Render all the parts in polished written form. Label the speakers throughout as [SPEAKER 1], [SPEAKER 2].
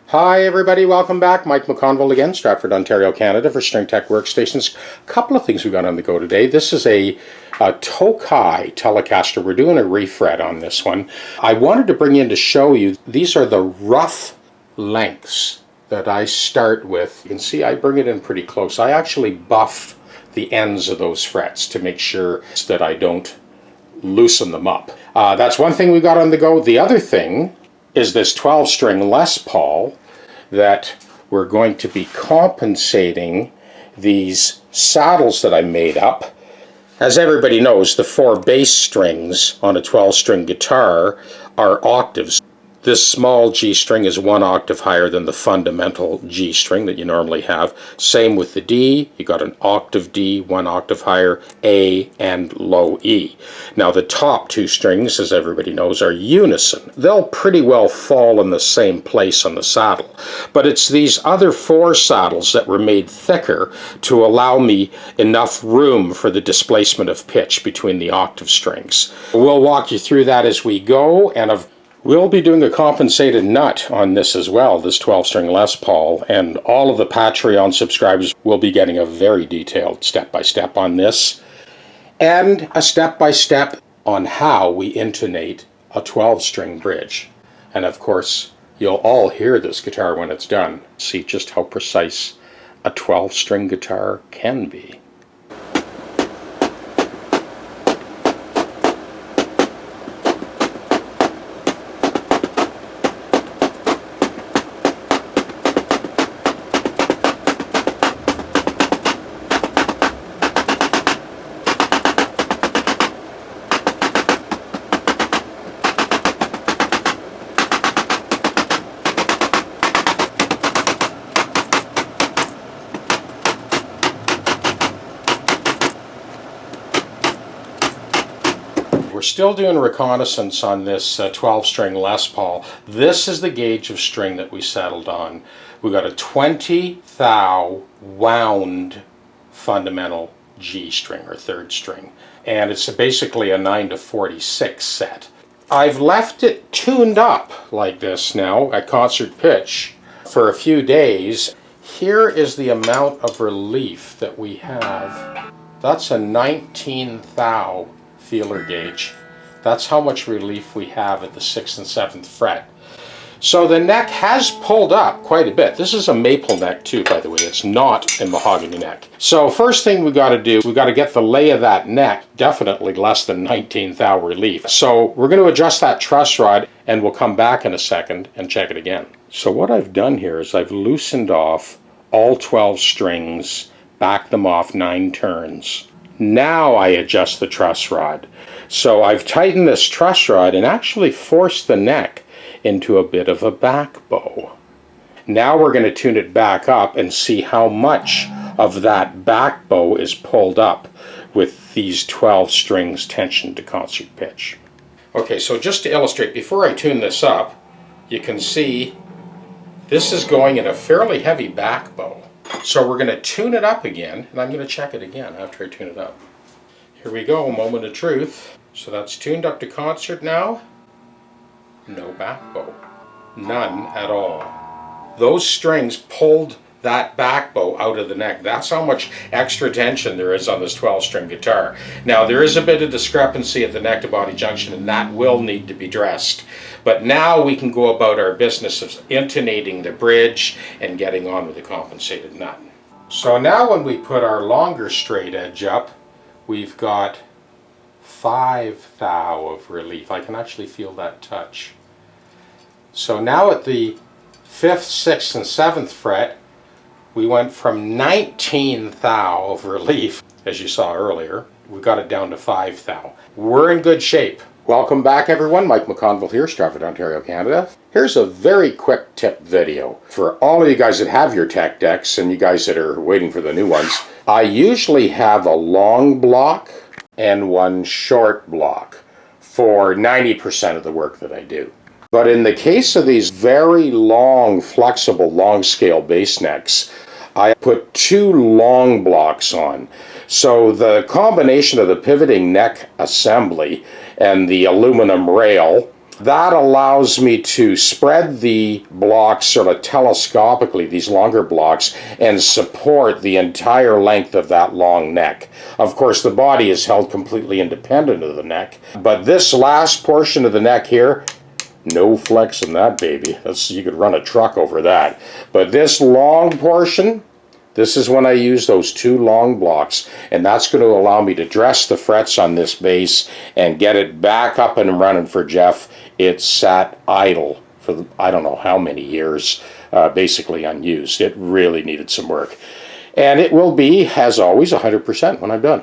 [SPEAKER 1] Hi everybody, welcome back. Mike McConville again, Stratford, Ontario, Canada for StringTechWorkstations. A couple of things we got on the go today. This is a Tokai Telecaster. We're doing a refret on this one. I wanted to bring in to show you, these are the rough lengths that I start with. You can see I bring it in pretty close. I actually buff the ends of those frets to make sure that I don't loosen them up. That's one thing we got on the go. The other thing is this 12-string Les Paul that we're going to be compensating these saddles that I made up. As everybody knows, the 4 bass strings on a 12-string guitar are octaves. This small G string is 1 octave higher than the fundamental G string that you normally have. Same with the D. You got an octave D, 1 octave higher, A, and low E. Now the top 2 strings, as everybody knows, are unison. They'll pretty well fall in the same place on the saddle. But it's these other 4 saddles that were made thicker to allow me enough room for the displacement of pitch between the octave strings. We'll walk you through that as we go, and we'll be doing a compensated nut on this as well, this 12-string Les Paul, and all of the Patreon subscribers will be getting a very detailed step-by-step on this, and a step-by-step on how we intonate a 12-string bridge. And of course, you'll all hear this guitar when it's done. See just how precise a 12-string guitar can be. We're still doing reconnaissance on this 12-string Les Paul. This is the gauge of string that we settled on. We got a 20 thou wound fundamental G string, or 3rd string. And it's basically a 9 to 46 set. I've left it tuned up like this now at concert pitch for a few days. Here is the amount of relief that we have. That's a 19 thou feeler gauge. That's how much relief we have at the 6th and 7th fret. So the neck has pulled up quite a bit. This is a maple neck too, by the way. It's not a mahogany neck. So first thing we got to do, we got to get the lay of that neck definitely less than 19 thou relief. So we're going to adjust that truss rod, and we'll come back in a second and check it again. So what I've done here is I've loosened off all 12 strings, backed them off 9 turns. Now I adjust the truss rod. So I've tightened this truss rod and actually forced the neck into a bit of a back bow. Now we're going to tune it back up and see how much of that back bow is pulled up with these 12 strings tensioned to concert pitch. Okay, so just to illustrate, before I tune this up, you can see this is going in a fairly heavy back bow. So we're going to tune it up again, and I'm going to check it again after I tune it up. Here we go, moment of truth. So that's tuned up to concert now. No back bow. None at all. Those strings pulled that back bow out of the neck. That's how much extra tension there is on this 12-string guitar. Now there is a bit of discrepancy at the neck to body junction, and that will need to be dressed. But now we can go about our business of intonating the bridge and getting on with the compensated nut. So now when we put our longer straight edge up, we've got 5 thou of relief. I can actually feel that touch. So now at the 5th, 6th, and 7th fret, we went from 19 thou of relief, as you saw earlier. We got it down to 5 thou. We're in good shape. Welcome back everyone, Mike McConville here, Stratford, Ontario, Canada. Here's a very quick tip video. For all of you guys that have your TechDecks and you guys that are waiting for the new ones, I usually have a long block and one short block for 90% of the work that I do. But in the case of these very long, flexible, long scale bass necks, I put 2 long blocks on. So the combination of the pivoting neck assembly and the aluminum rail That allows me to spread the blocks sort of telescopically, these longer blocks, and support the entire length of that long neck. Of course, the body is held completely independent of the neck, but this last portion of the neck here, no flex in that baby. You could run a truck over that. But this long portion, this is when I use those two long blocks, and that's going to allow me to dress the frets on this bass and get it back up and running for Jeff. It sat idle for I don't know how many years, basically unused. It really needed some work. And it will be, as always, 100% when I'm done.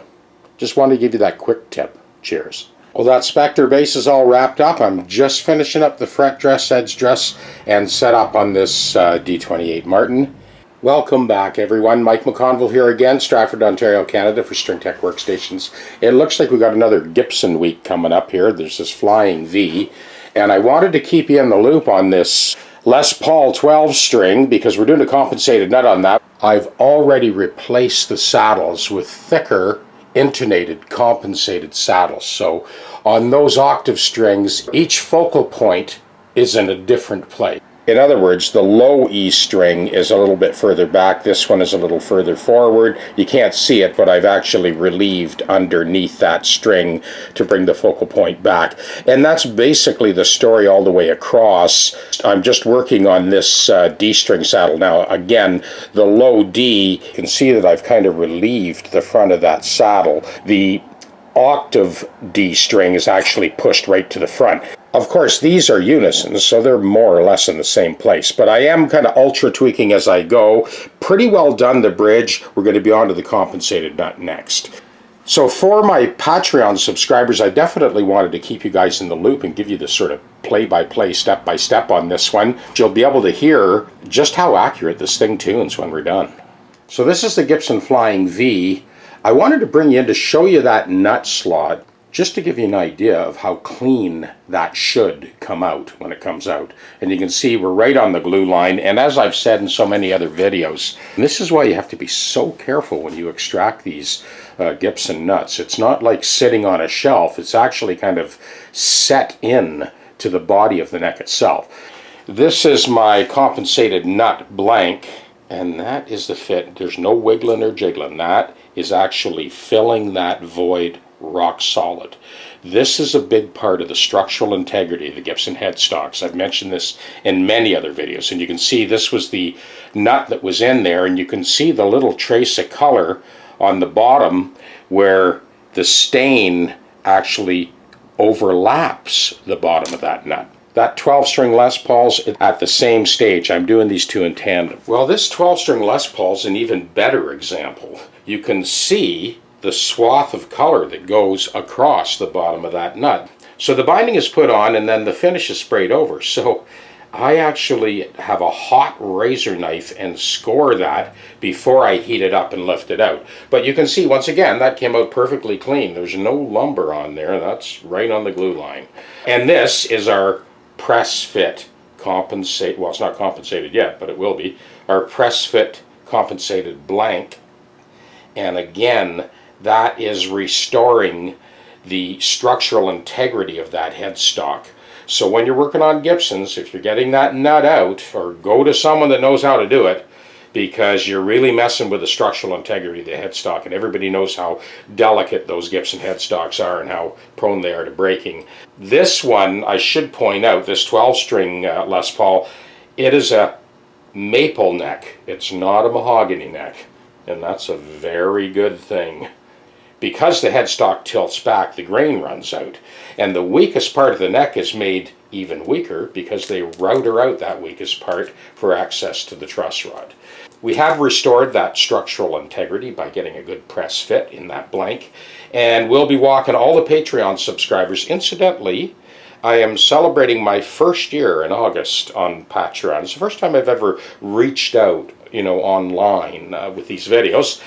[SPEAKER 1] Just wanted to give you that quick tip. Cheers. Well, that Spectre bass is all wrapped up. I'm just finishing up the fret dress, edge dress, and set up on this D28 Martin. Welcome back, everyone. Mike McConville here again, Stratford, Ontario, Canada for StringTechWorkstations. It looks like we got another Gibson week coming up here. There's this Flying V, and I wanted to keep you in the loop on this Les Paul 12 string because we're doing a compensated nut on that. I've already replaced the saddles with thicker, intonated, compensated saddles. So on those octave strings, each focal point is in a different place. In other words, the low E string is a little bit further back. This one is a little further forward. You can't see it, but I've actually relieved underneath that string to bring the focal point back. And that's basically the story all the way across. I'm just working on this D string saddle now. Again, the low D, you can see that I've kind of relieved the front of that saddle. The octave D string is actually pushed right to the front. Of course, these are unisons, so they're more or less in the same place, but I am kind of ultra tweaking as I go. Pretty well done the bridge. We're going to be on to the compensated nut next. So for my Patreon subscribers, I definitely wanted to keep you guys in the loop and give you the sort of play-by-play, step-by-step on this one. You'll be able to hear just how accurate this thing tunes when we're done. So this is the Gibson Flying V. I wanted to bring you in to show you that nut slot, just to give you an idea of how clean that should come out when it comes out. And you can see we're right on the glue line, and as I've said in so many other videos, this is why you have to be so careful when you extract these Gibson nuts. It's not like sitting on a shelf, it's actually kind of set in to the body of the neck itself. This is my compensated nut blank, and that is the fit. There's no wiggling or jiggling. That is actually filling that void rock solid. This is a big part of the structural integrity of the Gibson headstocks. I've mentioned this in many other videos, and you can see this was the nut that was in there, and you can see the little trace of color on the bottom where the stain actually overlaps the bottom of that nut. That 12-string Les Paul's at the same stage. I'm doing these two in tandem. Well, this 12-string Les Paul's an even better example. You can see the swath of color that goes across the bottom of that nut. So the binding is put on and then the finish is sprayed over. So I actually have a hot razor knife and score that before I heat it up and lift it out. But you can see, once again, that came out perfectly clean. There's no lumber on there. That's right on the glue line. And this is our press fit compensate, well, it's not compensated yet, but it will be, our press fit compensated blank. And again, that is restoring the structural integrity of that headstock. So when you're working on Gibsons, if you're getting that nut out, or go to someone that knows how to do it, because you're really messing with the structural integrity of the headstock, and everybody knows how delicate those Gibson headstocks are and how prone they are to breaking. This one, I should point out, this 12-string Les Paul, it is a maple neck. It's not a mahogany neck, and that's a very good thing. Because the headstock tilts back, the grain runs out, and the weakest part of the neck is made even weaker because they router out that weakest part for access to the truss rod. We have restored that structural integrity by getting a good press fit in that blank, and we'll be walking all the Patreon subscribers. Incidentally, I am celebrating my first year in August on Patreon. It's the first time I've ever reached out, online with these videos.